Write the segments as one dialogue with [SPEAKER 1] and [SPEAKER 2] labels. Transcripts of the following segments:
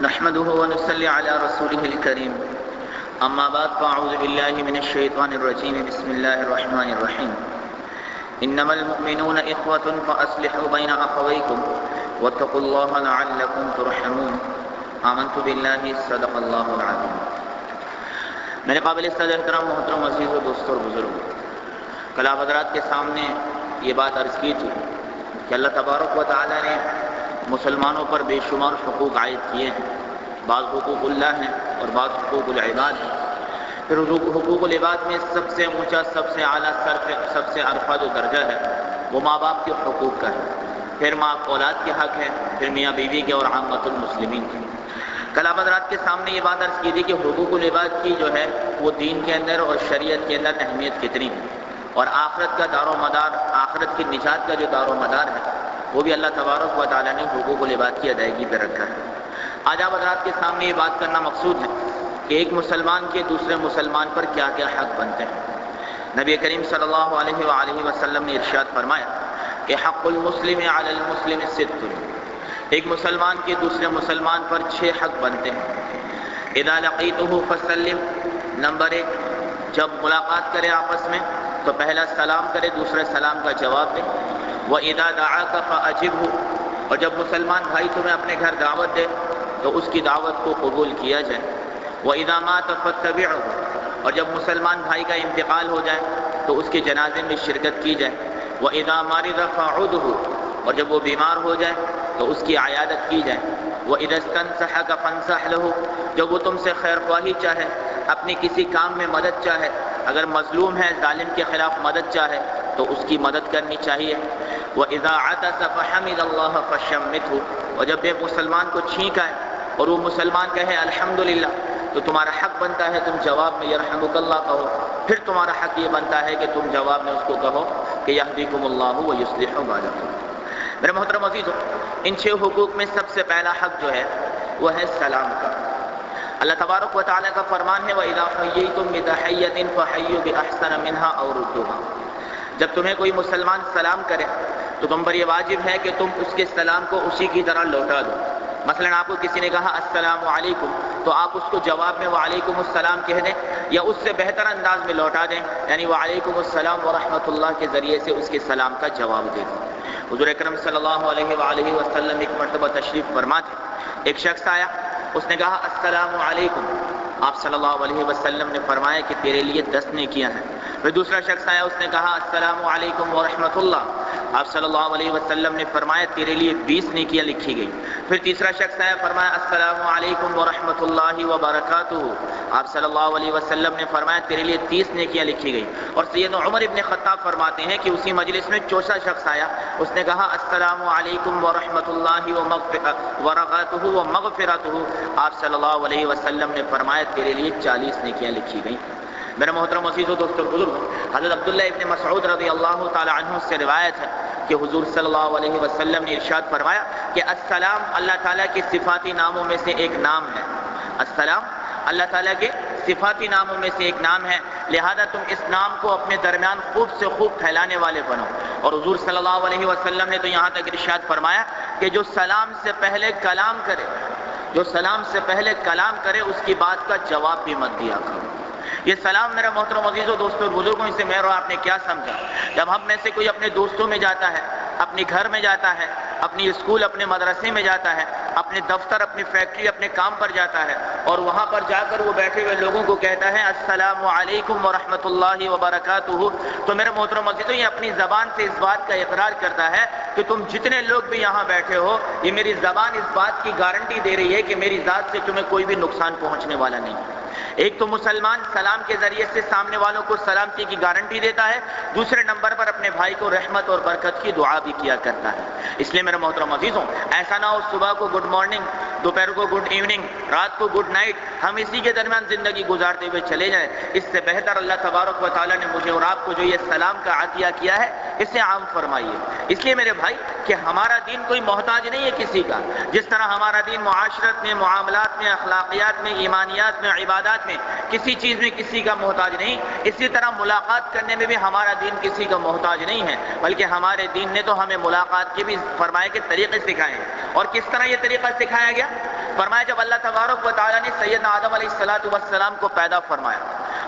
[SPEAKER 1] نحمده ونصلي على رسوله الكريم اما بعد فاعوذ بالله من الشيطان الرجيم بسم الله الرحمن الرحيم انما المؤمنون اخوة فاصلحوا بين اخويكم واتقوا الله لعلكم ترحمون آمنت بالله صدق الله العظيم۔ میرے قابل صدر احترام محترم عزیز و دوستوں اور بزرگوں، کل آپ حضرات کے سامنے یہ بات عرض کی تھی کہ اللہ تبارک و تعالی نے مسلمانوں پر بے شمار حقوق عائد کیے ہیں۔ بعض حقوق اللہ ہیں اور بعض حقوق العباد ہیں۔ پھر حقوق العباد میں سب سے اونچا، سب سے اعلیٰ، سب سے عرفہ جو درجہ ہے وہ ماں باپ کے حقوق کا ہے، پھر ماں اولاد کے حق ہے، پھر میاں بیوی کے اور عامۃ المسلمین کے۔ کل آپ حضرات کے سامنے یہ بات عرض کی تھی کہ حقوق العباد کی جو ہے وہ دین کے اندر اور شریعت کے اندر اہمیت کتنی ہے، اور آخرت کا دار و مدار، آخرت کی نجات کا جو دار و مدار ہے وہ بھی اللہ تبارک و تعالیٰ نے حقوق العباد کی ادائیگی پہ رکھا ہے۔ آج آپ حضرات کے سامنے یہ بات کرنا مقصود ہے کہ ایک مسلمان کے دوسرے مسلمان پر کیا کیا حق بنتے ہیں۔ نبی کریم صلی اللہ علیہ وآلہ وسلم نے ارشاد فرمایا کہ حق المسلم علی المسلم ست، ایک مسلمان کے دوسرے مسلمان پر 6 حق بنتے ہیں۔ اذا لقیتہ فسلم، نمبر 1، جب ملاقات کرے آپس میں تو پہلا سلام کرے، دوسرے سلام کا جواب دے۔ وَإِذَا دَعَاكَ فَأَجِبْهُ، اور جب مسلمان بھائی تمہیں اپنے گھر دعوت دے تو اس کی دعوت کو قبول کیا جائے۔ وَإِذَا مَاتَ فَاتَّبِعْهُ، اور جب مسلمان بھائی کا انتقال ہو جائے تو اس کے جنازے میں شرکت کی جائے۔ وَإِذَا مَرِضَ فَعُدْهُ، اور جب وہ بیمار ہو جائے تو اس کی عیادت کی جائے۔ وَإِذَا اسْتَنصَحَكَ فَانصَحْ لَهُ، جب وہ تم سے خیر خواہی چاہے، اپنی کسی کام میں مدد چاہے، اگر مظلوم ہے، ظالم کے خلاف مدد چاہے تو اس کی مدد کرنی چاہیے۔ وَإِذَا عَطَسَ فَحَمِدَ اللَّهَ فَشَمِّتْهُ، اور جب ایک مسلمان کو چھینک آئے اور وہ مسلمان کہے الحمدللہ تو تمہارا حق بنتا ہے تم جواب میں یرحمک اللہ کہو، پھر تمہارا حق یہ بنتا ہے کہ تم جواب میں اس کو کہو کہ یہدیکم اللہ ویصلح بالکم۔ میرے محترم عزیزو، ان 6 حقوق میں سب سے پہلا حق جو ہے وہ ہے سلام کا۔ اللہ تبارک و تعالیٰ کا فرمان ہے وَإِذَا حَيَّيْتُم بِتَحِيَّةٍ فَحَيُّوا بِأَحْسَنَ مِنْهَا أَوْ رُدُّوهَا، جب تمہیں کوئی مسلمان سلام کرے تو تم پر یہ واجب ہے کہ تم اس کے سلام کو اسی کی طرح لوٹا دو۔ مثلا آپ کو کسی نے کہا السلام علیکم تو آپ اس کو جواب میں وعلیکم السلام کہہ دیں، یا اس سے بہتر انداز میں لوٹا دیں، یعنی وعلیکم السلام ورحمۃ اللہ کے ذریعے سے اس کے سلام کا جواب دیں۔ حضور اکرم صلی اللہ علیہ وآلہ وسلم ایک مرتبہ تشریف فرما تھے، ایک شخص آیا، اس نے کہا السلام علیکم، آپ صلی اللہ علیہ وسلم نے فرمایا کہ تیرے لیے 10 نیکیاں ہیں۔ پھر دوسرا شخص آیا، اس نے کہا السلام علیکم ورحمۃ اللہ، آپ صلی اللہ علیہ وسلم نے فرمایا تیرے لیے 20 نیکیاں لکھی گئی۔ پھر تیسرا شخص آیا، فرمایا السلام علیکم ورحمۃ اللہ وبرکاتہ، آپ صلی اللہ علیہ وسلم نے فرمایا تیرے لیے 30 نیکیاں لکھی گئی۔ اور سیدنا عمر ابن خطاب فرماتے ہیں کہ اسی مجلس میں چوتھا شخص آیا، اس نے کہا السلام علیکم ورحمۃ اللہ وبرکاتہ ومغفرتہ، آپ صلی اللہ علیہ وسلم نے فرمایا تیرے لیے 40 نیکیاں لکھی گئیں۔ میرے محترم عزیزو دوستو بزرگ، حضرت عبداللہ ابن مسعود رضی اللہ تعالی عنہ سے روایت ہے کہ حضور صلی اللہ علیہ وسلم نے ارشاد فرمایا کہ السلام اللہ تعالیٰ کے صفاتی ناموں میں سے ایک نام ہے۔ السلام اللہ تعالیٰ کے صفاتی ناموں میں سے ایک نام ہے، لہذا تم اس نام کو اپنے درمیان خوب سے خوب پھیلانے والے بنو۔ اور حضور صلی اللہ علیہ وسلم نے تو یہاں تک ارشاد فرمایا کہ جو سلام سے پہلے کلام کرے، جو سلام سے پہلے کلام کرے اس کی بات کا جواب بھی مت دیا کرو۔ یہ سلام میرا محترم عزیزو دوستوں بزرگوں سے میں اور آپ نے کیا سمجھا؟ جب ہم میں سے کوئی اپنے دوستوں میں جاتا ہے، اپنے گھر میں جاتا ہے، اپنی اسکول اپنے مدرسے میں جاتا ہے، اپنے دفتر اپنی فیکٹری اپنے کام پر جاتا ہے، اور وہاں پر جا کر وہ بیٹھے ہوئے لوگوں کو کہتا ہے السلام علیکم ورحمۃ اللہ وبرکاتہ، تو میرے محترم عزیزو یہ اپنی زبان سے اس بات کا اقرار کرتا ہے کہ تم جتنے لوگ بھی یہاں بیٹھے ہو، یہ میری زبان اس بات کی گارنٹی دے رہی ہے کہ میری ذات سے تمہیں کوئی بھی نقصان پہنچنے والا نہیں ہے۔ ایک تو مسلمان سلام کے ذریعے سے سامنے والوں کو سلامتی کی گارنٹی دیتا ہے، دوسرے نمبر پر اپنے بھائی کو رحمت اور برکت کی دعا بھی کیا کرتا ہے۔ اس لیے میرے محترم عزیزوں ایسا نہ ہو صبح کو گڈ مارننگ، دوپہر کو گڈ ایوننگ، رات کو گڈ نائٹ، ہم اسی کے درمیان زندگی گزارتے ہوئے چلے جائیں۔ اس سے بہتر اللہ تبارک و تعالیٰ نے مجھے اور آپ کو جو یہ سلام کا عطیہ کیا ہے اسے عام فرمائیے۔ اس لیے میرے بھائی کہ ہمارا دین کوئی محتاج نہیں ہے کسی کا، جس طرح ہمارا دین معاشرت میں، معاملات میں، اخلاقیات میں، ایمانیات میں، عبادات میں کسی چیز میں کسی کا محتاج نہیں، اسی طرح ملاقات کرنے میں بھی ہمارا دین کسی کا محتاج نہیں ہے، بلکہ ہمارے دین نے تو ہمیں ملاقات کے بھی فرمائے کے طریقے سکھائے ہیں۔ اور کس طرح یہ طریقہ سکھایا گیا؟ فرمایا جب اللہ تبارک و تعالیٰ نے سیدنا آدم علیہ السلام کو پیدا فرمایا،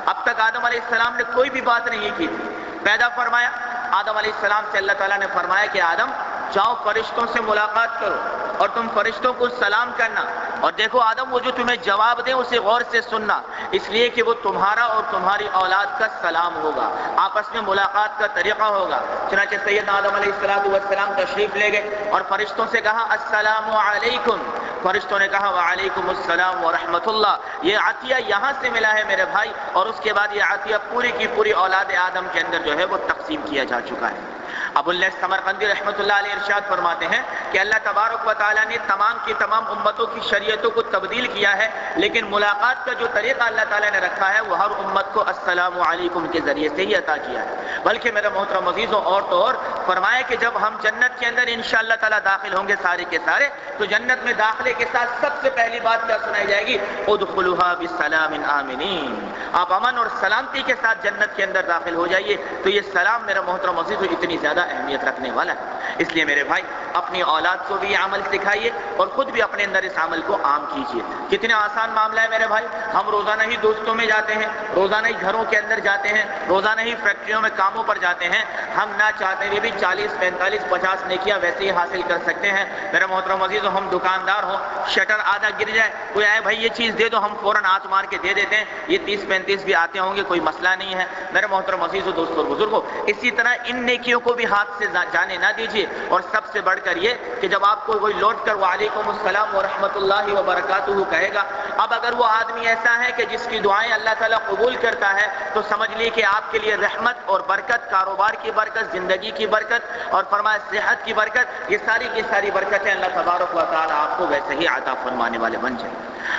[SPEAKER 1] اب تک آدم علیہ السلام نے کوئی بھی بات نہیں کی تھی، پیدا فرمایا، آدم علیہ السلام سے اللہ تعالیٰ نے فرمایا کہ آدم جاؤ فرشتوں سے ملاقات کرو اور تم فرشتوں کو سلام کرنا، اور دیکھو آدم وہ جو تمہیں جواب دیں اسے غور سے سننا، اس لیے کہ وہ تمہارا اور تمہاری اولاد کا سلام ہوگا، آپس میں ملاقات کا طریقہ ہوگا۔ چنانچہ سیدنا آدم علیہ السلام تشریف لے گئے اور فرشتوں سے کہا السلام علیکم، فرشتوں نے کہا وعلیکم السلام ورحمۃ اللہ۔ یہ عطیہ یہاں سے ملا ہے میرے بھائی، اور اس کے بعد یہ عطیہ پوری کی پوری اولاد آدم کے اندر جو ہے وہ تقسیم کیا جا چکا ہے۔ ابو اللیث سمرقندی رحمۃ اللہ علیہ ارشاد فرماتے ہیں کہ اللہ تبارک و تعالیٰ نے تمام کی تمام امتوں کی شریعتوں کو تبدیل کیا ہے، لیکن ملاقات کا جو طریقہ اللہ تعالیٰ نے رکھا ہے وہ ہر امت کو السلام علیکم کے ذریعے سے ہی عطا کیا ہے۔ بلکہ میرے محترم عزیزوں اور تو اور فرمایا کہ جب ہم جنت کے اندر انشاءاللہ تعالیٰ داخل ہوں گے سارے کے سارے، تو جنت میں داخلے کے ساتھ سب سے پہلی بات کیا سنائی جائے گی؟ ادخلوها بسلام آمنین، آپ امن اور سلامتی کے ساتھ جنت کے اندر داخل ہو جائیے۔ تو یہ سلام میرا محترم عزیزوں اتنی زیادہ اہمیت رکھنے والا ہے، اس لیے میرے بھائی اپنی اولاد کو بھی یہ عمل سکھائیے اور خود بھی اپنے اندر اس عمل کو عام کیجیے۔ کتنا آسان معاملہ ہے میرے بھائی، ہم روزانہ ہی دوستوں میں جاتے ہیں، روزانہ ہی گھروں کے اندر جاتے ہیں، روزانہ ہی فیکٹریوں میں کاموں پر جاتے ہیں، ہم نہ چاہتے ہوئے بھی 40 45 50 نیکیاں ویسے ہی حاصل کر سکتے ہیں۔ میرے محترم عزیزوں ہم دکاندار ہوں، شٹر آدھا گر جائے، کوئی آئے بھائی یہ چیز دے دو، ہم فوراً ہاتھ مار کے دے دیتے ہیں، یہ 30 35 بھی آتے ہوں گے، کوئی مسئلہ نہیں ہے۔ میرے محترم عزیزوں دوستوں اور بزرگوں، اسی طرح ان نیکیوں کو بھی ہاتھ سے جانے نہ دیجیے، اور سب سے بڑھ کر یہ کہ جب آپ کو کوئی لوٹ کر وعلیکم السلام ورحمۃ اللہ وبرکاتہ کہے گا، اب اگر وہ آدمی ایسا ہے کہ جس کی دعائیں اللہ تعالیٰ قبول کرتا ہے، تو سمجھ لیے کہ آپ کے لیے رحمت اور برکت، کاروبار کی برکت، زندگی کی برکت، اور فرمایا صحت کی برکت، یہ ساری کی ساری برکتیں اللہ تبارک و تعالیٰ آپ کو ویسے ہی عطا فرمانے والے بن جائیں۔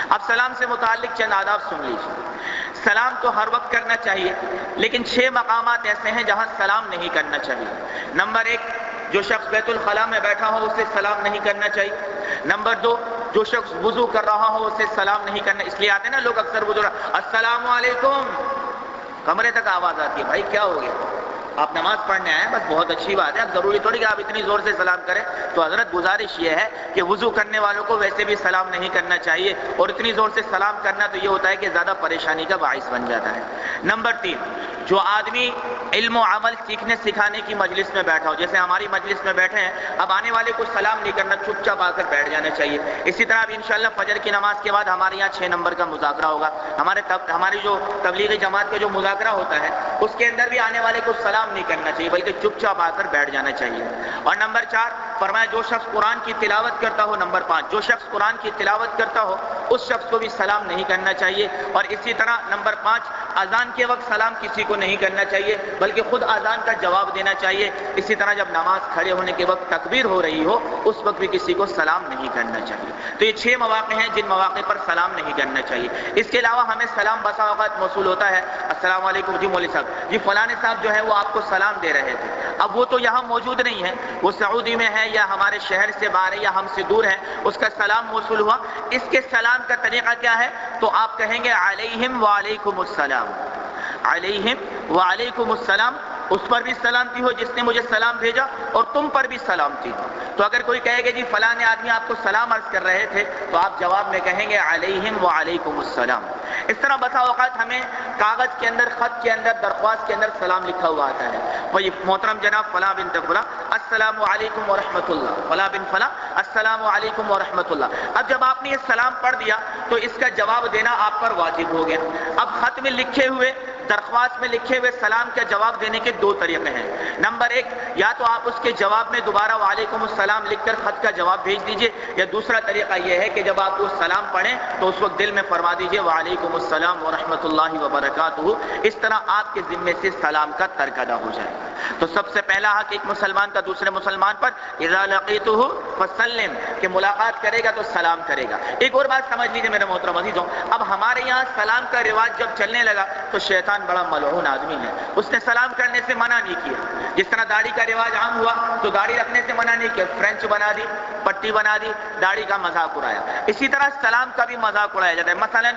[SPEAKER 1] اب سلام سے متعلق چند آداب سن لیجیے۔ سلام تو ہر وقت کرنا چاہیے، لیکن 6 مقامات ایسے ہیں جہاں سلام نہیں کرنا چاہیے۔ نمبر 1، جو شخص بیت الخلاء میں بیٹھا ہو اسے سلام نہیں کرنا چاہیے۔ نمبر 2، جو شخص وضو کر رہا ہو اسے سلام نہیں کرنا، اس لیے آتے ہیں نا لوگ اکثر وضو السلام علیکم، کمرے تک آواز آتی ہے، بھائی کیا ہو گیا؟ آپ نماز پڑھنے آئے ہیں، بس بہت اچھی بات ہے، اب ضروری تھوڑی کہ آپ اتنی زور سے سلام کریں۔ تو حضرت گزارش یہ ہے کہ وضو کرنے والوں کو ویسے بھی سلام نہیں کرنا چاہیے، اور اتنی زور سے سلام کرنا تو یہ ہوتا ہے کہ زیادہ پریشانی کا باعث بن جاتا ہے۔ نمبر 3، جو آدمی علم و عمل سیکھنے سکھانے کی مجلس میں بیٹھا ہو، جیسے ہماری مجلس میں بیٹھے ہیں، اب آنے والے کو سلام نہیں کرنا، چپ چاپ آ کر بیٹھ جانا چاہیے۔ اسی طرح اب انشاءاللہ فجر کی نماز کے بعد ہمارے یہاں 6 نمبر کا مذاکرہ ہوگا، ہماری جو تبلیغی جماعت کا جو مذاکرہ ہوتا ہے اس کے اندر بھی آنے والے کو سلام نہیں کرنا چاہیے، بلکہ چپ چاپ آ کر بیٹھ جانا چاہیے۔ اور نمبر 4 فرمایا جو شخص قرآن کی تلاوت کرتا ہو، نمبر 5 جو شخص قرآن کی تلاوت کرتا ہو اس شخص کو بھی سلام نہیں کرنا چاہیے۔ اور اسی طرح نمبر 5 اذان کے وقت سلام کسی کو نہیں کرنا چاہیے، بلکہ خود اذان کا جواب دینا چاہیے۔ اسی طرح جب نماز کھڑے ہونے کے وقت تکبیر ہو رہی ہو اس وقت بھی کسی کو سلام نہیں کرنا چاہیے۔ تو یہ 6 مواقع ہیں جن مواقع پر سلام نہیں کرنا چاہیے۔ اس کے علاوہ ہمیں سلام بسا اوقات موصول ہوتا ہے، السلام علیکم جی مولوی صاحب، جی فلاں صاحب جو ہے وہ آپ کو سلام دے رہے تھے، اب وہ تو یہاں موجود نہیں ہے، وہ سعودی میں ہے یا ہمارے شہر سے باہر ہے یا ہم سے دور ہے، اس کا سلام موصول ہوا، اس کے سلام کا طریقہ کیا ہے؟ تو آپ کہیں گے علیہم وعلیکم السلام، علیہم وعلیکم السلام، اس پر بھی سلامتی ہو جس نے مجھے سلام بھیجا، اور تم پر بھی سلامتی ہو۔ تو اگر کوئی کہے گا جی فلاں آدمی آپ کو سلام عرض کر رہے تھے، تو آپ جواب میں کہیں گے علیہم وعلیکم السلام۔ اس طرح بسا اوقات ہمیں کاغذ کے اندر، خط کے اندر، درخواست کے اندر سلام لکھا ہوا آتا ہے، وہی محترم جناب فلاں بنت فلاں السلام علیکم ورحمۃ اللہ، فلاں بن فلاں السلام علیکم ورحمۃ اللہ۔ اب جب آپ نے یہ سلام پڑھ دیا تو اس کا جواب دینا آپ پر واجب ہو گیا۔ اب خط میں لکھے ہوئے، درخواست میں لکھے ہوئے سلام کا جواب دینے کے 2 طریقے ہیں۔ نمبر 1، یا تو آپ اس کے جواب میں دوبارہ وعلیکم السلام لکھ کر خط کا جواب بھیج دیجئے، یا دوسرا طریقہ یہ ہے کہ جب آپ وہ سلام پڑھیں تو اس وقت دل میں فرما دیجئے وعلیکم السلام ورحمۃ اللہ وبرکاتہ، اس طرح آپ کے ذمے سے سلام کا ترک ادا ہو جائے۔ تو سب سے پہلا حق ایک مسلمان کا دوسرے مسلمان پر اذا لقیتہ فسلم، کہ ملاقات کرے گا تو سلام کرے گا۔ ایک اور بات سمجھ لیجیے میرے محترم عزیزوں، اب ہمارے یہاں سلام کا رواج جب چلنے لگا تو شیطان بڑا ملعون آدمی ہے، اس نے سلام کرنے سے منع نہیں کیا۔ جس طرح داڑھی کا رواج عام ہوا تو داڑھی رکھنے سے منع نہیں کیا، فرینچ بنا دی، پٹی بنا دی، داڑھی کا مذاق اڑایا۔ اسی طرح سلام کا بھی مذاق اڑایا جاتا ہے۔ مثلا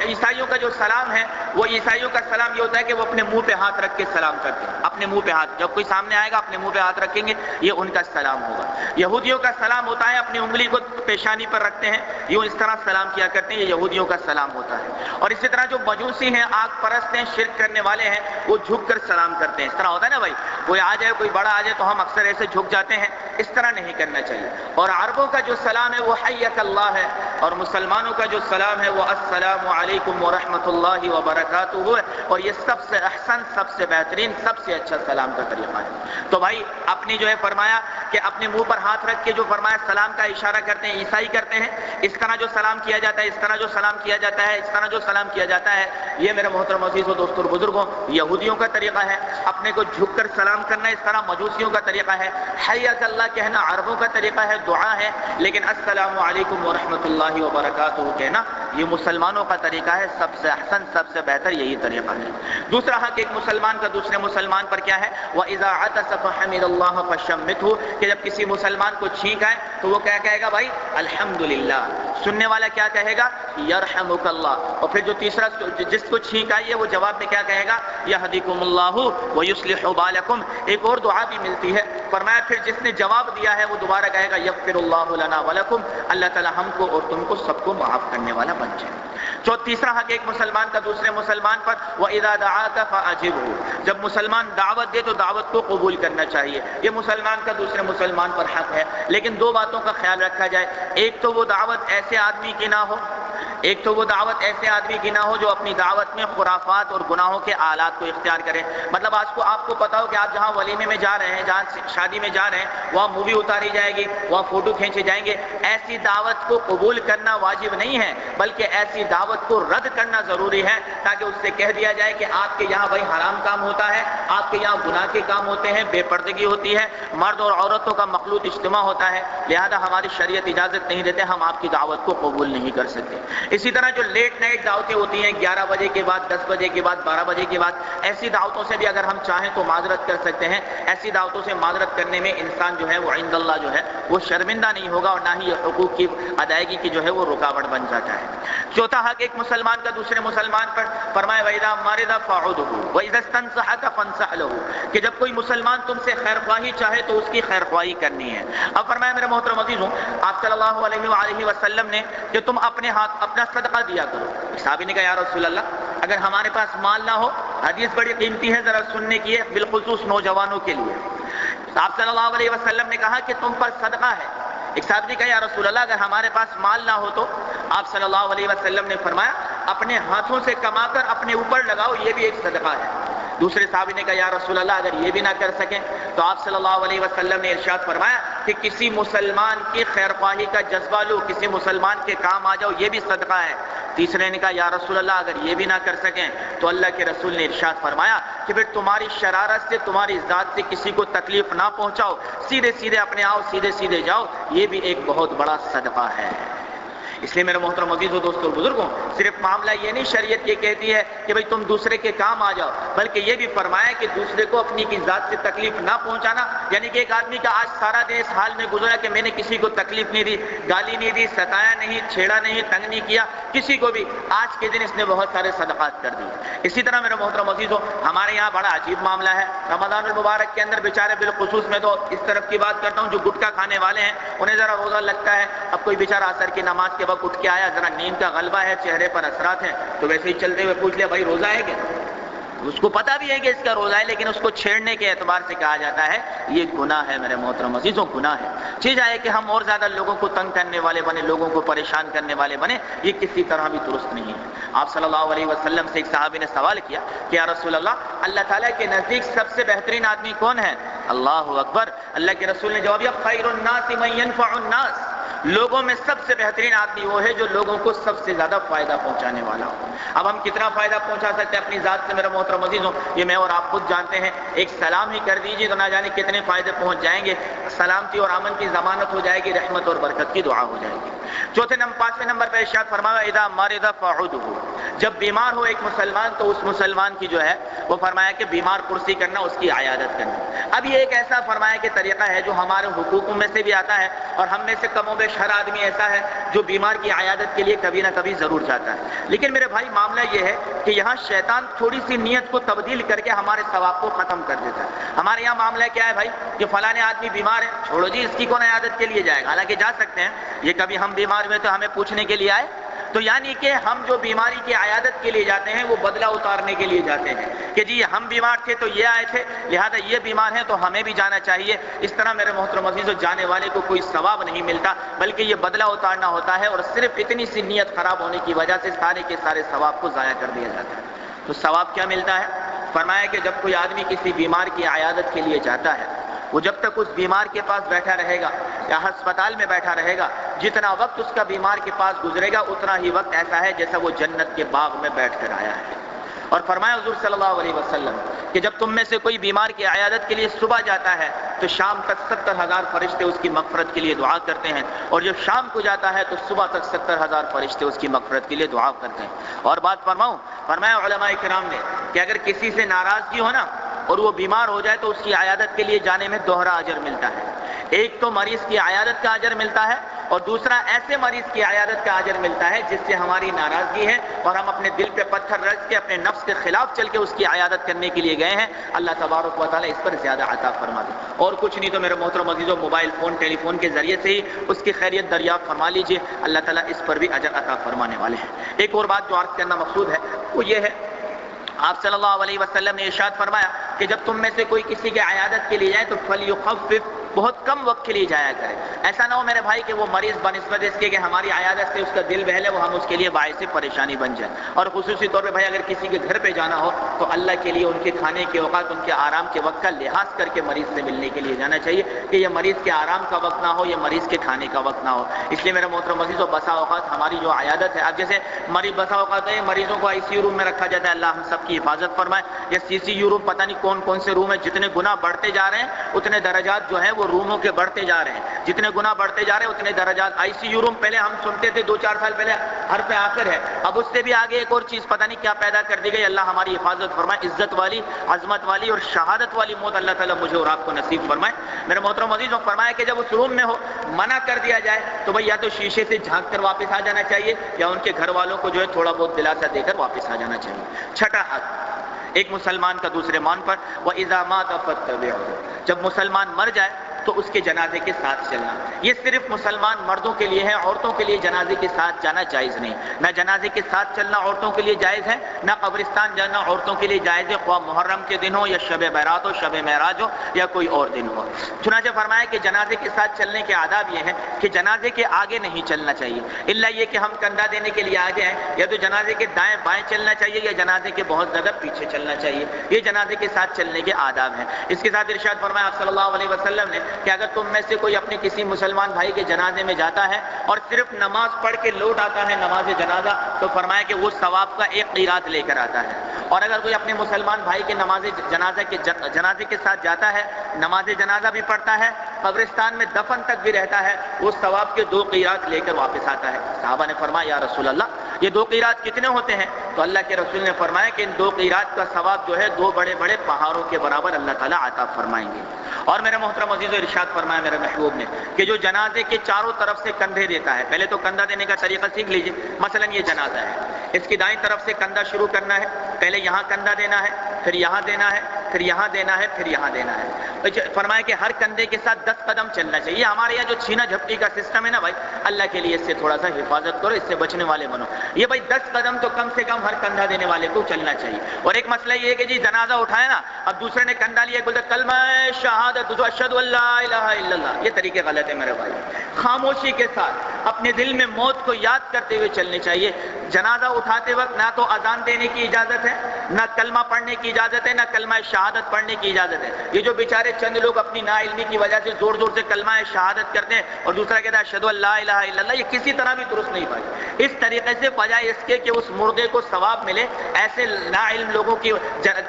[SPEAKER 1] عیسائیوں کا جو سلام ہے وہ عیسائیوں کا سلام یہ ہوتا ہے کہ وہ اپنے منہ پہ ہاتھ رکھ کے سلام کرتے ہیں، اپنے منہ پہ ہاتھ، جب کوئی سامنے آئے گا اپنے منہ پہ ہاتھ رکھیں گے، یہ ان کا سلام ہوگا۔ یہودیوں کا سلام ہوتا ہے اپنی انگلی کو پیشانی پر رکھتے ہیں، یوں اس طرح سلام کیا کرتے ہیں، یہ یہودیوں کا سلام ہوتا ہے۔ اور اسی طرح جو مجوسی ہیں، آگ پرست ہیں، شرک کرنے والے ہیں، وہ جھک کر سلام کرتے ہیں۔ اس طرح ہوتا ہے نا بھائی، کوئی آ جائے، کوئی بڑا آ جائے تو ہم اکثر ایسے جھک جاتے ہیں، اس طرح نہیں کرنا چاہیے۔ اور عربوں کا جو سلام ہے وہ حیک اللہ ہے، اور مسلمانوں کا جو سلام ہے وہ السلام علیکم ورحمۃ اللہ وبرکاتہ ہے، اور یہ سب سے احسن، سب سے بہترین، سب سے اچھا سلام کا طریقہ ہے۔ تو بھائی اپنی جو ہے فرمایا کہ اپنے منہ پر ہاتھ رکھ کے جو فرمایا سلام کا اشارہ کرتے ہیں، عیسائی کرتے ہیں، اس طرح جو سلام کیا جاتا ہے، اس طرح جو سلام کیا جاتا ہے، اس طرح جو سلام کیا جاتا ہے، یہ میرے محترم عزیز و دوستوں اور بزرگوں یہودیوں کا طریقہ ہے۔ اپنے کو جھک کر سلام کرنا اس طرح مجوسیوں کا طریقہ ہے۔ حیاک اللہ کہنا عربوں کا طریقہ ہے، دعا ہے، لیکن السلام علیکم ورحمۃ اللہ وبرکاتہ کہنا یہ مسلمانوں کا طریقہ ہے، سب سے احسن، سب سے بہتر یہی طریقہ ہے۔ دوسرا حق ایک مسلمان کا دوسرے مسلمان پر کیا ہے؟ وَإِذَا عَطَسَ فَحَمِدَ اللَّهَ فَشَمِّتْهُ، کہ جب کسی مسلمان کو چھینک آئے تو وہ کیا کہے گا بھائی؟ الحمدللہ۔ سننے والا کیا کہے گا؟ یرحمک اللہ۔ اور پھر جو تیسرا جس کو چھینک آئی ہے وہ جواب میں کیا کہے گا؟ یہدیکم اللہ ویصلح بالکم۔ ایک اور دعا بھی ملتی ہے، فرمایا پھر جس نے جواب دیا ہے وہ دوبارہ کہے گا یغفر اللہ لنا ولکم، اللہ تعالی ہم کو اور تم کو سب کو معاف کرنے والا بن جائے۔ جو تیسرا حق ایک مسلمان کا دوسرے مسلمان پر، وَإِذَا دَعَاكَ فَأَجِبْهُ، جب مسلمان دعوت دے تو دعوت کو قبول کرنا چاہیے۔ یہ مسلمان کا دوسرے مسلمان پر حق ہے، لیکن دو باتوں کا خیال رکھا جائے۔ ایک تو وہ دعوت ایسے آدمی کی نہ ہو، ایک تو وہ دعوت ایسے آدمی کی نہ ہو جو اپنی دعوت میں خرافات اور گناہوں کے آلات کو اختیار کرے۔ مطلب آج کو آپ کو پتا ہو کہ آپ جہاں ولیمے میں جا رہے ہیں، جہاں شادی میں جا رہے ہیں، وہاں مووی اتاری جائے گی، وہاں فوٹو کھینچے جائیں گے، ایسی دعوت کو قبول کرنا واجب نہیں ہے، بلکہ ایسی دعوت کو رد کرنا ضروری ہے، تاکہ اس سے کہہ دیا جائے کہ آپ کے یہاں بھائی حرام کام ہوتا ہے، آپ کے یہاں گناہ کے کام ہوتے ہیں، بے پردگی ہوتی ہے، مرد اور عورتوں کا مخلوط اجتماع ہوتا ہے، لہذا ہماری شریعت اجازت نہیں دیتے، ہم آپ کی دعوت کو قبول نہیں کر سکتے۔ اسی طرح جو لیٹ نائٹ دعوتیں ہوتی ہیں 11 بجے کے بعد، 10 بجے کے بعد، 12 بجے کے بعد، ایسی دعوتوں سے بھی اگر ہم چاہیں تو معذرت کر سکتے ہیں۔ ایسی دعوتوں سے معذرت کرنے میں انسان جو ہے وہ عند اللہ جو ہے وہ شرمندہ نہیں ہوگا، اور نہ ہی یہ حقوق کی ادائیگی کی جو ہے وہ رکاوٹ بن جاتا ہے۔ چوتھا حق ایک مسلمان کا دوسرے مسلمان پر، فرمایا وَإِذَا مَرِضَ فَعُودُهُ وَإِذَا اسْتَنصَحَكَ فَانصَحْ لَهُ، کہ جب کوئی مسلمان تم سے خیر خواہی چاہے تو اس کی خیر خواہی کرنی ہے۔ اب فرمایا میرے محترم عزیزوں، آپ صلی اللہ علیہ وآلہ وسلم نے کہ تم اپنے ہاتھ اپنا صدقہ دیا کرو۔ صحابی نے کہا یا رسول اللہ اگر ہمارے پاس مال نہ ہو، حدیث بڑی قیمتی ہے، ذرا سننے کی ہے، بالخصوص نوجوانوں کے لیے۔ آپ صلی اللہ علیہ وسلم نے کہا کہ تم پر صدقہ ہے۔ ایک صاحب نے کہا یا رسول اللہ اگر ہمارے پاس مال نہ ہو تو؟ آپ صلی اللہ علیہ وسلم نے فرمایا اپنے ہاتھوں سے کما کر اپنے اوپر لگاؤ، یہ بھی ایک صدقہ ہے۔ دوسرے صحابی نے کہا یا رسول اللہ اگر یہ بھی نہ کر سکیں تو آپ صلی اللہ علیہ وسلم نے ارشاد فرمایا کہ کسی مسلمان کی خیر خواہی کا جذبہ لو، کسی مسلمان کے کام آ جاؤ، یہ بھی صدقہ ہے۔ تیسرے نے کہا یا رسول اللہ اگر یہ بھی نہ کر سکیں تو اللہ کے رسول نے ارشاد فرمایا کہ پھر تمہاری شرارت سے، تمہاری ذات سے کسی کو تکلیف نہ پہنچاؤ، سیدھے سیدھے اپنے آؤ، سیدھے سیدھے جاؤ، یہ بھی ایک بہت بڑا صدقہ ہے۔ اس لیے میرے محترم عزیز و دوستوں اور بزرگوں، صرف معاملہ یہ نہیں شریعت یہ کہتی ہے کہ بھئی تم دوسرے کے کام آ جاؤ، بلکہ یہ بھی فرمایا کہ دوسرے کو اپنی کی ذات سے تکلیف نہ پہنچانا۔ یعنی کہ ایک آدمی کا آج سارا دن اس حال میں گزرا کہ میں نے کسی کو تکلیف نہیں دی، گالی نہیں دی، ستایا نہیں، چھیڑا نہیں، تنگ نہیں کیا کسی کو بھی، آج کے دن اس نے بہت سارے صدقات کر دیے۔ اسی طرح میرے محترم عزیزوں، ہمارے یہاں بڑا عجیب معاملہ ہے، رمضان المبارک کے اندر بیچارے، بالخصوص میں تو اس طرف کی بات کرتا ہوں جو گٹکا کھانے والے ہیں، انہیں ذرا روزہ لگتا ہے۔ اب کوئی بیچارہ عصر کی نماز کے وقت اٹھ کے آیا، ذرا نیند کا غلبہ ہے، چہرے پر اثرات ہیں، تو ویسے ہی چلتے ہوئے پوچھ لیا بھائی روزہ ہے کیا؟ اس کو پتا بھی ہے کہ اس کا روزہ ہے، لیکن اس کو چھیڑنے کے اعتبار سے کہا جاتا ہے یہ گناہ ہے۔ میرے محترم عزیزوں گناہ ہے۔ چیز ہے کہ ہم اور زیادہ لوگوں کو تنگ کرنے والے بنے، لوگوں کو پریشان کرنے والے بنے، یہ کسی طرح بھی درست نہیں ہے۔ آپ صلی اللہ علیہ وسلم سے ایک صحابی نے سوال کیا کہ یا رسول اللہ اللہ تعالیٰ کے نزدیک سب سے بہترین آدمی کون ہے؟ اللہ اکبر۔ اللہ کے رسول نے جواب دیا خیر الناس من ينفع الناس، لوگوں میں سب سے بہترین آدمی وہ ہے جو لوگوں کو سب سے زیادہ فائدہ پہنچانے والا ہو۔ اب ہم کتنا فائدہ پہنچا سکتے ہیں اپنی ذات سے میرے محترم عزیزوں، یہ میں اور آپ خود جانتے ہیں۔ ایک سلام ہی کر دیجیے تو نہ جانے کتنے فائدے پہنچ جائیں گے، سلامتی اور امن کی ضمانت ہو جائے گی، رحمت اور برکت کی دعا ہو جائے گی۔ پانچویں نمبر پہ ارشاد فرمایا اذا مرض فعودہ، جب بیمار ہو ایک مسلمان تو اس مسلمان کی جو ہے وہ فرمایا کہ بیمار کرسی کرنا، اس کی عیادت کرنا۔ اب یہ ایک ایسا فرمایا کہ طریقہ ہے جو ہمارے حقوق میں سے بھی آتا ہے، اور ہم میں سے کم و بیش بیش ہر آدمی ایسا ہے جو بیمار کی عیادت کے لیے کبھی نہ کبھی ضرور جاتا ہے، لیکن میرے بھائی معاملہ یہ ہے کہ یہاں شیطان تھوڑی سی نیت کو تبدیل کر کے ہمارے ثواب کو ختم کر دیتا ہے۔ ہمارے یہاں معاملہ کیا ہے بھائی کہ فلاں آدمی بیمار ہے، چھوڑو جی اس کی کون عیادت کے لیے جائے گا، حالانکہ جا سکتے ہیں، یہ کبھی ہم بیمار ہوئے تو ہمیں پوچھنے کے لیے آئے؟ تو یعنی کہ ہم جو بیماری کی عیادت کے لیے جاتے ہیں وہ بدلہ اتارنے کے لیے جاتے ہیں کہ جی ہم بیمار تھے تو یہ آئے تھے، لہذا یہ بیمار ہیں تو ہمیں بھی جانا چاہیے۔ اس طرح میرے محترم عزیزو جانے والے کو کوئی ثواب نہیں ملتا، بلکہ یہ بدلہ اتارنا ہوتا ہے، اور صرف اتنی سی نیت خراب ہونے کی وجہ سے سارے کے سارے ثواب کو ضائع کر دیا جاتا ہے۔ تو ثواب کیا ملتا ہے؟ فرمایا کہ جب کوئی آدمی کسی بیمار کی عیادت کے لیے جاتا ہے، وہ جب تک اس بیمار کے پاس بیٹھا رہے گا یا ہسپتال میں بیٹھا رہے گا، جتنا وقت اس کا بیمار کے پاس گزرے گا اتنا ہی وقت ایسا ہے جیسا وہ جنت کے باغ میں بیٹھ کر آیا ہے۔ اور فرمایا حضور صلی اللہ علیہ وسلم کہ جب تم میں سے کوئی بیمار کی عیادت کے لیے صبح جاتا ہے تو شام تک 70,000 فرشتے اس کی مغفرت کے لیے دعا کرتے ہیں، اور جب شام کو جاتا ہے تو صبح تک 70,000 فرشتے اس کی مغفرت کے لیے دعا کرتے ہیں۔ اور بات فرمایا علماء کرام نے کہ اگر کسی سے ناراضگی ہو نا اور وہ بیمار ہو جائے تو اس کی عیادت کے لیے جانے میں دوہرا اجر ملتا ہے۔ ایک تو مریض کی عیادت کا اجر ملتا ہے، اور دوسرا ایسے مریض کی عیادت کا اجر ملتا ہے جس سے ہماری ناراضگی ہے اور ہم اپنے دل پہ پتھر رکھ کے اپنے نفس کے خلاف چل کے اس کی عیادت کرنے کے لیے گئے ہیں۔ اللہ تبارک و تعالیٰ اس پر زیادہ عطا فرما دے، اور کچھ نہیں تو میرے محترم عزیزو موبائل فون ٹیلی فون کے ذریعے سے ہی اس کی خیریت دریافت فرما لیجئے، اللہ تعالیٰ اس پر بھی اجر عطا فرمانے والے ہیں۔ ایک اور بات جو عرض کرنا مقصود ہے وہ یہ ہے، آپ صلی اللہ علیہ وسلم نے ارشاد فرمایا کہ جب تم میں سے کوئی کسی کے عیادت کے لیے جائے تو فلیخفف، بہت کم وقت کے لیے جایا کرے۔ ایسا نہ ہو میرے بھائی کہ وہ مریض بنسبت اس کے کہ ہماری عیادت سے اس کا دل بہلے وہ ہم اس کے لیے باعث پریشانی بن جائے۔ اور خصوصی طور پہ بھائی اگر کسی کے گھر پہ جانا ہو تو اللہ کے لیے ان کے کھانے کے اوقات، ان کے آرام کے وقت کا لحاظ کر کے مریض سے ملنے کے لیے جانا چاہیے کہ یہ مریض کے آرام کا وقت نہ ہو، یہ مریض کے کھانے کا وقت نہ ہو۔ اس لیے میرے محترم عزیز و بسا اوقات ہماری جو عیادت ہے، اب جیسے بسا اوقات ہے مریضوں کو ICU روم میں رکھا جاتا ہے، اللہ ہم سب کی حفاظت فرمائے، یا CCU روم، پتہ نہیں کون کون سے روم ہیں، جتنے گناہ بڑھتے جا رہے ہیں اتنے درجات جو ہیں وہ روموں کے بڑھتے جا رہے ہیں، جتنے گناہ بڑھتے جا رہے ہیں اتنے درجات۔ ICU روم پہلے ہم سنتے تھے 2-4 سال پہلے ہر پہ آخر ہے، اب اس سے بھی آگے ایک اور چیز پتہ نہیں کیا پیدا کر دی گئی، اللہ ہماری حفاظت فرمائے، عزت والی، عظمت والی اور شہادت والی موت اللہ تعالیٰ مجھے اور آپ کو نصیب فرمائے۔ میرے محترم عزیزوں فرمایا کہ جب اس روم میں ہو منع کر دیا جائے تو بھئی یا تو شیشے سے جھانک کر واپس آ جانا چاہیے یا ان کے گھر والوں کو جو ہے تھوڑا بہت دلاسا دے کر واپس آ جانا چاہیے۔ چھٹا حق ایک مسلمان کا دوسرے مان پر، وَإِذَا مَاتَ فَاتَّبِعُوهُ، جب مسلمان مر جائے تو اس کے جنازے کے ساتھ چلنا۔ یہ صرف مسلمان مردوں کے لیے ہے، عورتوں کے لیے جنازے کے ساتھ جانا جائز نہیں۔ نہ جنازے کے ساتھ چلنا عورتوں کے لیے جائز ہے، نہ قبرستان جانا عورتوں کے لیے جائز ہے، خواہ محرم کے دن ہو یا شب برات ہو، شب معراج ہو یا کوئی اور دن ہو۔ چنانچہ فرمایا کہ جنازے کے ساتھ چلنے کے آداب یہ ہیں کہ جنازے کے آگے نہیں چلنا چاہیے، الا یہ کہ ہم کندھا دینے کے لیے آگے ہیں، یا تو جنازے کے دائیں بائیں چلنا چاہیے یا جنازے کے بہت زیادہ پیچھے چلنا چاہیے۔ یہ جنازے کے ساتھ چلنے کے آداب ہیں۔ اس کے ساتھ ارشاد فرمایا آپ صلی اللہ علیہ وسلم نے کہ اگر تم میں سے کوئی اپنے کسی مسلمان بھائی کے جنازے میں جاتا ہے اور صرف نماز پڑھ کے لوٹ آتا ہے نماز جنازہ، تو فرمایا کہ وہ ثواب کا ایک قیراط لے کر آتا ہے۔ اور اگر کوئی اپنے مسلمان بھائی کے جنازے کے ساتھ جاتا ہے، نماز جنازہ بھی پڑھتا ہے، قبرستان میں دفن تک بھی رہتا ہے، وہ ثواب کے 2 قیراط لے کر واپس آتا ہے۔ صحابہ نے فرمایا یا رسول اللہ یہ 2 قیراط کتنے ہوتے ہیں؟ تو اللہ کے رسول نے فرمایا کہ ان 2 قیراط کا ثواب جو ہے 2 بڑے بڑے پہاڑوں کے برابر اللہ تعالیٰ عطا فرمائیں گے۔ اور میرے محترم عزیز و ارشاد فرمایا میرے محبوب نے کہ جو جنازے کے چاروں طرف سے کندھے دیتا ہے، پہلے تو کندھا دینے کا طریقہ سیکھ لیجئے۔ مثلا یہ جنازہ ہے، اس کی دائیں طرف سے کندھا شروع کرنا ہے، پہلے یہاں کندھا دینا ہے، پھر یہاں دینا ہے، پھر یہاں دینا ہے، پھر یہاں دینا ہے۔ فرمایا کہ ہر کندھے کے ساتھ 10 قدم چلنا چاہیے۔ ہمارے یہاں جو چھینا جھپٹی کا سسٹم ہے نا بھائی، اللہ کے لیے اس سے تھوڑا سا حفاظت کرو، اس سے بچنے والے بنو۔ یہ بھائی 10 قدم تو کم سے کم ہر کندھا دینے والے کو چلنا چاہیے۔ اور ایک مسئلہ یہ ہے کہ جی جنازہ اٹھایا نا، اب دوسرے نے کندھا لیا، بولتا کلمہ شہادت اشہد ان لا الہ الا اللہ، یہ طریقے غلط ہے میرے بھائی۔ خاموشی کے ساتھ اپنے دل میں موت کو یاد کرتے ہوئے چلنے چاہیے۔ جنازہ اٹھاتے وقت نہ تو اذان دینے کی اجازت ہے، نہ کلمہ پڑھنے کی اجازت ہے، نہ کلمہ شہادت پڑھنے کی اجازت ہے۔ یہ جو بیچارے چند لوگ اپنی نا علمی کی وجہ سے زور زور سے کلمہ شہادت کرتے ہیں اور دوسرا کہتا ہے اشہد ان لا الہ الا اللہ، یہ کسی طرح بھی درست نہیں بھائی۔ اس طریقے سے بجائے اس کے کہ اس مردے کو ثواب ملے، ایسے نا علم لوگوں کی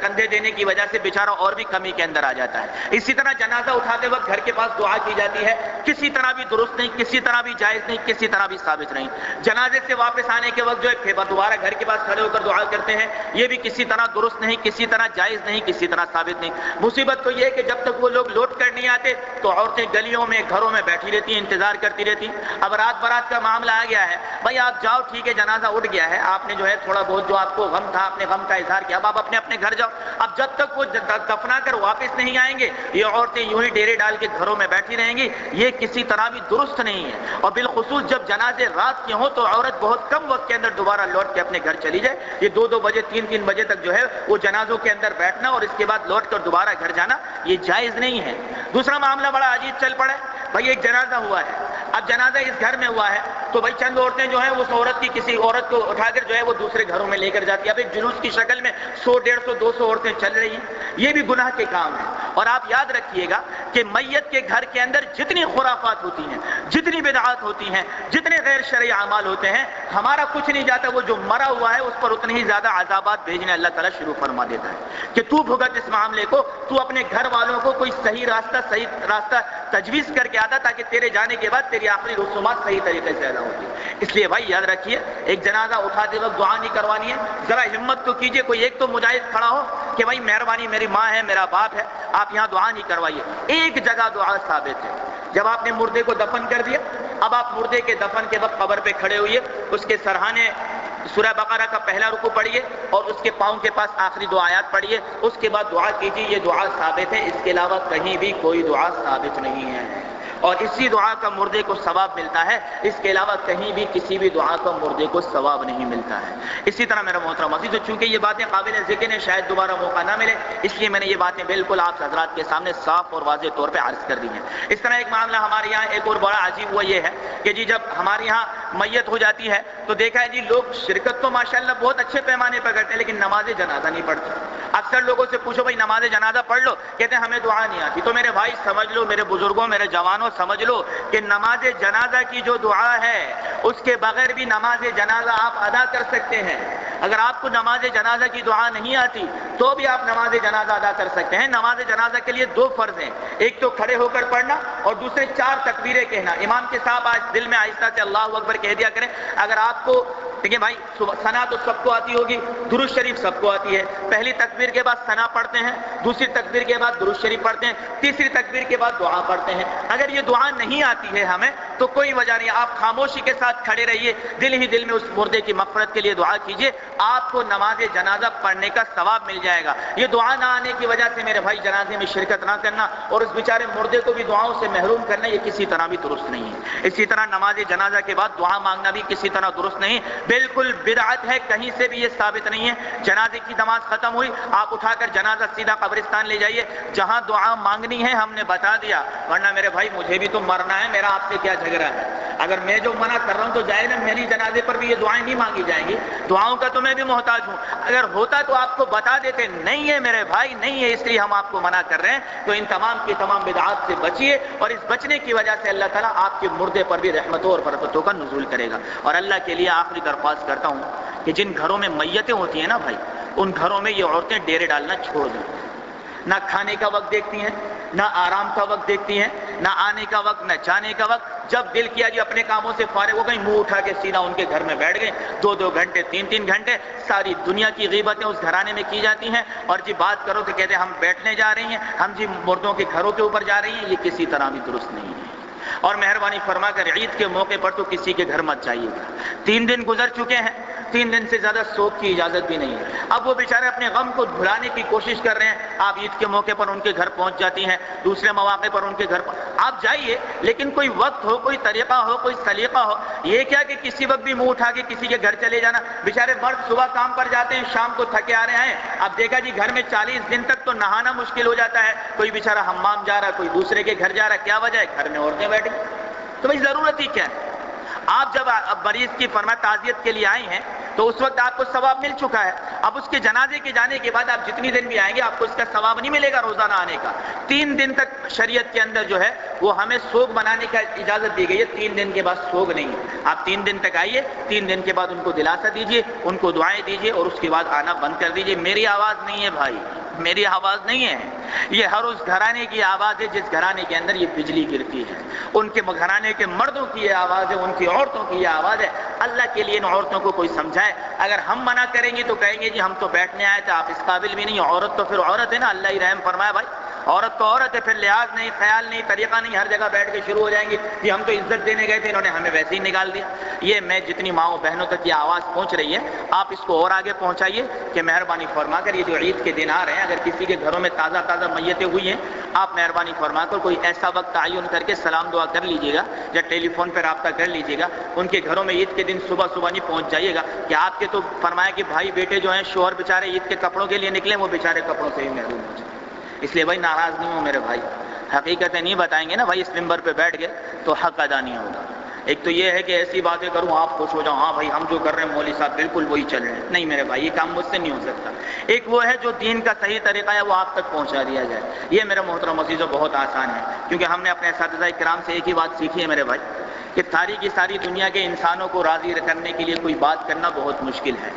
[SPEAKER 1] کندھے دینے کی وجہ سے بیچارہ اور بھی کمی کے اندر آ جاتا ہے۔ اسی طرح جنازہ اٹھاتے وقت گھر کے پاس دعا کی جاتی ہے، کسی طرح بھی درست نہیں، کسی طرح بھی جائز نہیں، کسی طرح بھی ثابت نہیں۔ جنازے سے واپس آنے کے وقت جو ہے پھر دوبارہ گھر کے پاس کھڑے ہو کر دعا کرتے ہیں، یہ بھی کسی طرح درست نہیں، کسی طرح جائز نہیں، کسی طرح ثابت نہیں۔ مصیبت تو یہ ہے کہ جب تک وہ لوگ لوٹ کر نہیں آتے تو عورتیں گلیوں میں گھروں میں بیٹھی رہتی ہیں، انتظار کرتی رہتی ہیں۔ اب رات برات کا معاملہ آ گیا ہے، بھائی آپ جاؤ ٹھیک ہے، جنازہ اٹھ گیا ہے، آپ نے جو ہے تھوڑا بہت جو آپ کو غم تھا اپنے غم کا اظہار کیا، اب آپ اپنے اپنے گھر جاؤ۔ اب جب تک وہ دفنا کر واپس نہیں آئیں گے یہ عورتیں یوں ہی ڈیرے ڈال کے گھروں میں بیٹھی رہیں گی، یہ کسی طرح بھی درست نہیں ہے۔ اور بالخصوص جب جنازے رات کے ہوں تو عورت بہت کم وقت کے اندر دوبارہ لوٹ کے اپنے گھر چلی جائے۔ یہ 2 بجے 3 بجے تک جو ہے وہ جنازوں کے اندر بیٹھنا اور اس کے بعد لوٹ کر دوبارہ گھر جانا یہ جائز نہیں ہے۔ دوسرا معاملہ بڑا عجیب چل پڑا ہے، بھائی ایک جنازہ ہوا ہے، اب جنازہ اس گھر میں ہوا ہے تو بھائی چند عورتیں جو ہیں اس عورت کی کسی عورت کو اٹھا کر جو ہے وہ دوسرے گھروں میں لے کر جاتی ہے، اب ایک جلوس کی شکل میں 100 150 200 عورتیں چل رہی ہیں، یہ بھی گناہ کے کام ہے۔ اور آپ یاد رکھیے گا کہ میت کے گھر کے اندر جتنی خرافات ہوتی ہیں، جتنی بدعات ہوتی ہیں، جتنے غیر شرعی اعمال ہوتے ہیں، ہمارا کچھ نہیں جاتا، وہ جو مرا ہوا ہے اس پر اتنے ہی زیادہ عذابات بھیجنے اللہ تعالیٰ شروع فرما دیتا ہے کہ تو بھگت اس معاملے کو، تو اپنے گھر والوں کو کوئی صحیح راستہ تجویز کر کے آتا تاکہ تیرے جانے کے بعد تیری آخری رسومات صحیح طریقے سے ادا ہوتی۔ اس لیے بھائی یاد رکھیے، ایک جنازہ اٹھاتے وقت دعا نہیں کروانی ہے، ذرا ہمت تو کیجئے، کوئی ایک تو مجاہد کھڑا ہو کہ بھائی مہربانی میری ماں ہے میرا باپ ہے آپ یہاں دعا نہیں کروائیے۔ ایک جگہ دعا ثابت ہے، جب آپ نے مردے کو دفن کر دیا، اب آپ مردے کے دفن کے وقت قبر پہ کھڑے ہوئیے، اس کے سرہانے سورہ بقرہ کا پہلا رکوع پڑھیے اور اس کے پاؤں کے پاس آخری 2 آیات پڑھیے، اس کے بعد دعا کیجیے، یہ دعا ثابت ہے، اس کے علاوہ کہیں بھی کوئی دعا ثابت نہیں ہے، اور اسی دعا کا مردے کو ثواب ملتا ہے، اس کے علاوہ کہیں بھی کسی بھی دعا کا مردے کو ثواب نہیں ملتا ہے۔ اسی طرح میرا محترم عزیز، چونکہ یہ باتیں قابل ذکر ہیں، شاید دوبارہ موقع نہ ملے، اس لیے میں نے یہ باتیں بالکل آپ حضرات کے سامنے صاف اور واضح طور پہ عرض کر دی ہیں۔ اس طرح ایک معاملہ ہمارے یہاں ایک اور بڑا عجیب ہوا یہ ہے کہ جی جب ہمارے یہاں میت ہو جاتی ہے تو دیکھا ہے جی لوگ شرکت تو ماشاءاللہ بہت اچھے پیمانے پر کرتے ہیں لیکن نماز جنازہ نہیں پڑھتے۔ اکثر لوگوں سے پوچھو بھائی نماز جنازہ پڑھ لو، کہتے ہیں ہمیں دعا نہیں آتی۔ تو میرے بھائی سمجھ لو، میرے بزرگوں، میرے جوانوں سمجھ لو کہ نماز جنازہ کی جو دعا ہے اس کے بغیر بھی نماز جنازہ آپ ادا کر سکتے ہیں۔ اگر آپ کو نماز جنازہ کی دعا نہیں آتی تو بھی آپ نماز جنازہ ادا کر سکتے ہیں۔ نماز جنازہ کے لیے 2 فرض ہیں، ایک تو کھڑے ہو کر پڑھنا اور دوسرے 4 تکبیریں کہنا۔ امام کے صاحب آج دل میں آہستہ سے اللہ اکبر کہہ دیا کریں۔ اگر آپ کو دیکھیں بھائی ثنا تو سب کو آتی ہوگی، درود شریف سب کو آتی ہے، پہلی تکبیر کے بعد ثنا پڑھتے ہیں، دوسری تکبیر کے بعد درود شریف پڑھتے ہیں، تیسری تکبیر کے بعد دعا پڑھتے ہیں۔ اگر یہ دعا نہیں آتی ہے ہمیں تو کوئی وجہ نہیں، آپ خاموشی کے ساتھ کھڑے رہیے، دل ہی دل میں اس مردے کی مغفرت کے لیے دعا کیجیے، آپ کو نماز جنازہ پڑھنے کا ثواب مل جائے گا۔ یہ دعا نہ آنے کی وجہ سے میرے بھائی جنازے میں شرکت نہ کرنا اور اس بیچارے مردے کو بھی دعاؤں سے محروم کرنا یہ کسی طرح بھی درست نہیں ہے۔ اسی طرح نماز جنازہ کے بعد دعا مانگنا بھی کسی طرح درست نہیں، بالکل بدعت ہے، کہیں سے بھی یہ ثابت نہیں ہے۔ جنازے کی نماز ختم ہوئی، آپ اٹھا کر جنازہ سیدھا قبرستان لے جائیے، جہاں دعا مانگنی ہے ہم نے بتا دیا، ورنہ میرے بھائی مجھے بھی تو مرنا ہے، میرا آپ سے کیا جھگڑا ہے؟ اگر میں جو منع کر رہا ہوں تو جائے نا، میری جنازے پر بھی یہ دعائیں نہیں مانگی جائیں گی، دعاؤں کا تو میں بھی محتاج ہوں۔ اگر ہوتا تو آپ کو بتا دیتے، نہیں ہے میرے بھائی نہیں ہے، اس لیے ہم آپ کو منع کر رہے ہیں۔ تو ان تمام کی تمام بدعات سے بچیے، اور اس بچنے کی وجہ سے اللہ تعالیٰ آپ کے مردے پر بھی رحمتوں اور برکتوں کا نزول کرے گا۔ اور اللہ کے لیے آخری درخواست کرتا ہوں کہ جن گھروں میں میتیں ہوتی ہیں نا بھائی، ان گھروں میں یہ عورتیں ڈیرے ڈالنا چھوڑ دیں، نہ کھانے کا وقت دیکھتی ہیں، نہ آرام کا وقت دیکھتی ہیں، نہ آنے کا وقت، نہ جانے کا وقت۔ جب دل کیا جی اپنے کاموں سے فارغ ہو گئی، منہ اٹھا کے سیدھا ان کے گھر میں بیٹھ گئے، 2 گھنٹے 3 گھنٹے ساری دنیا کی غیبتیں اس گھرانے میں کی جاتی ہیں، اور جی بات کرو تو کہتے ہیں ہم بیٹھنے جا رہی ہیں، ہم جی مردوں کے گھروں کے اوپر جا رہی ہیں، یہ کسی طرح بھی درست نہیں ہے۔ اور مہربانی فرما کر عید کے موقع پر تو کسی کے گھر مت جائیے گا۔ 3 دن گزر چکے ہیں، 3 دن سے زیادہ سوگ کی اجازت بھی نہیں ہے۔ اب وہ بیچارے اپنے غم کو بھلانے کی کوشش کر رہے ہیں، آپ عید کے موقع پر ان کے گھر پہنچ جاتی ہیں، دوسرے مواقع پر ان کے گھر آپ جائیے، لیکن کوئی وقت ہو، کوئی طریقہ ہو، کوئی سلیقہ ہو۔ یہ کیا کہ کسی وقت بھی منہ اٹھا کے کسی کے گھر چلے جانا۔ بیچارے مرد صبح کام پر جاتے ہیں، شام کو تھکے آ رہے ہیں، اب دیکھا جی گھر میں 40 دن تک تو نہانا مشکل ہو جاتا ہے، کوئی بیچارہ حمام جا رہا، کوئی دوسرے کے گھر جا رہا، کیا وجہ ہے؟ گھر میں عورتیں بیٹھی، تو بھائی ضرورت ہی کیا ہے؟ آپ جب مریض کی فرمایا تعزیت کے لیے آئے ہیں تو اس وقت آپ کو ثواب مل چکا ہے، اب اس کے جنازے کے جانے کے بعد آپ جتنی دن بھی آئیں گے آپ کو اس کا ثواب نہیں ملے گا روزانہ آنے کا۔ 3 دن تک شریعت کے اندر جو ہے وہ ہمیں سوگ منانے کا اجازت دی گئی ہے، 3 دن کے بعد سوگ نہیں۔ آپ 3 دن تک آئیے، 3 دن کے بعد ان کو دلاسا دیجیے، ان کو دعائیں دیجیے اور اس کے بعد آنا بند کر دیجیے۔ میری آواز نہیں ہے بھائی، میری آواز نہیں ہے، یہ ہر اس گھرانے کی آواز ہے جس گھرانے کے اندر یہ بجلی گرتی ہے، ان کے گھرانے کے مردوں کی یہ آواز ہے، ان کی عورتوں کی یہ آواز ہے۔ اللہ کے لیے ان عورتوں کو کوئی سمجھائے۔ اگر ہم منع کریں گے تو کہیں گے جی ہم تو بیٹھنے آئے تھے، آپ اس قابل بھی نہیں۔ عورت تو پھر عورت ہے نا، اللہ ہی رحم فرمائے بھائی، عورت تو عورت ہے، پھر لحاظ نہیں، خیال نہیں، طریقہ نہیں، ہر جگہ بیٹھ کے شروع ہو جائیں گے کہ ہم تو عزت دینے گئے تھے، انہوں نے ہمیں ویسے ہی نکال دیا۔ یہ میں جتنی ماؤں بہنوں تک یہ آواز پہنچ رہی ہے، آپ اس کو اور آگے پہنچائیے کہ مہربانی فرما کر یہ جو عید کے دن آ رہے ہیں، اگر کسی کے گھروں میں تازہ میتیں ہوئی ہیں، آپ مہربانی فرما کر کوئی ایسا وقت تعین کر کے سلام دعا کر لیجیے گا یا ٹیلی فون پر رابطہ کر لیجیے گا۔ ان کے گھروں میں عید کے دن صبح نہیں پہنچ جائیے گا کہ آپ کے تو فرمایا کہ بھائی بیٹے جو ہیں شوہر بیچارے عید کے کپڑوں کے لیے نکلے، وہ بیچارے کپڑوں سے ہی محروم ہو جائیں۔ اس لیے بھائی ناراض نہیں ہوں میرے بھائی، حقیقتیں نہیں بتائیں گے نا بھائی، اس ممبر پہ بیٹھ گئے تو حق ادا نہیں ہوگا۔ ایک تو یہ ہے کہ ایسی باتیں کروں آپ خوش ہو جاؤ، ہاں بھائی ہم جو کر رہے ہیں مولوی صاحب بالکل وہی چل رہے ہیں، نہیں میرے بھائی یہ کام مجھ سے نہیں ہو سکتا۔ ایک وہ ہے جو دین کا صحیح طریقہ ہے وہ آپ تک پہنچا دیا جائے، یہ میرے محترم عزیزو بہت آسان ہے، کیونکہ ہم نے اپنے اساتذہ کرام سے ایک ہی بات سیکھی ہے میرے بھائی کہ ساری کی ساری دنیا کے انسانوں کو راضی کرنے کے لیے کوئی بات کرنا بہت مشکل ہے،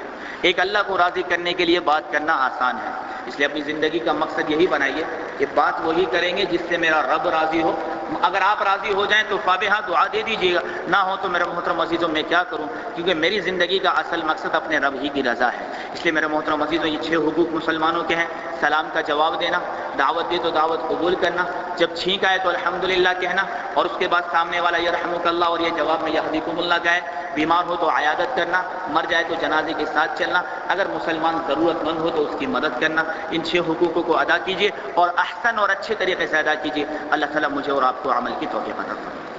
[SPEAKER 1] ایک اللہ کو راضی کرنے کے لیے بات کرنا آسان ہے۔ اس لیے اپنی زندگی کا مقصد یہی بنائیے کہ بات وہی کریں گے جس سے میرا رب راضی ہو۔ اگر آپ راضی ہو جائیں تو فابہا دعا دے دیجیے گا، نہ ہو تو میرے محترم عزیزوں میں کیا کروں، کیونکہ میری زندگی کا اصل مقصد اپنے رب ہی کی رضا ہے۔ اس لیے میرے محترم عزیزوں یہ 6 حقوق مسلمانوں کے ہیں، سلام کا جواب دینا، دعوت دے تو دعوت قبول کرنا، جب چھینک آئے تو الحمدللہ کہنا، اور اس کے بعد سامنے والا یرحمک اللہ اور یہ جواب میں یہدیکم اللہ کہے، بیمار ہو تو عیادت کرنا، مر جائے تو جنازے کے ساتھ چلنا، اگر مسلمان ضرورت مند ہو تو اس کی مدد کرنا۔ ان 6 حقوقوں کو ادا کیجیے اور احسن اور اچھے طریقے سے ادا کیجیے۔ اللہ تعالیٰ مجھے اور آپ کو عمل کی توفیق عطا فرمائے۔